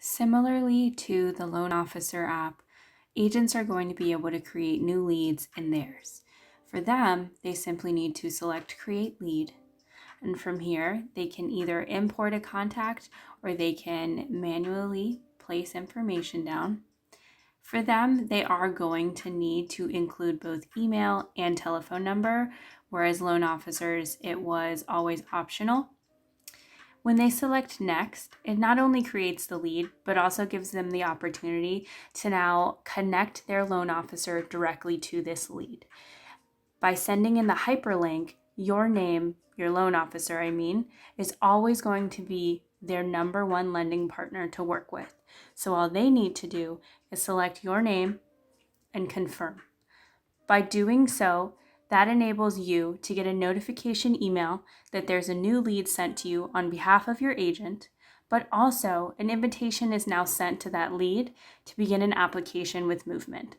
Similarly to the loan officer app, agents are going to be able to create new leads in theirs. For them, they simply need to select Create Lead. And from here, they can either import a contact or they can manually place information down. For them, they are going to need to include both email and telephone number, whereas loan officers, it was always optional. When they select Next, it not only creates the lead, but also gives them the opportunity to now connect their loan officer directly to this lead. By sending in the hyperlink, your name, your loan officer, is always going to be their number one lending partner to work with. So all they need to do is select your name and confirm. By doing so, that enables you to get a notification email that there's a new lead sent to you on behalf of your agent, but also an invitation is now sent to that lead to begin an application with Movement.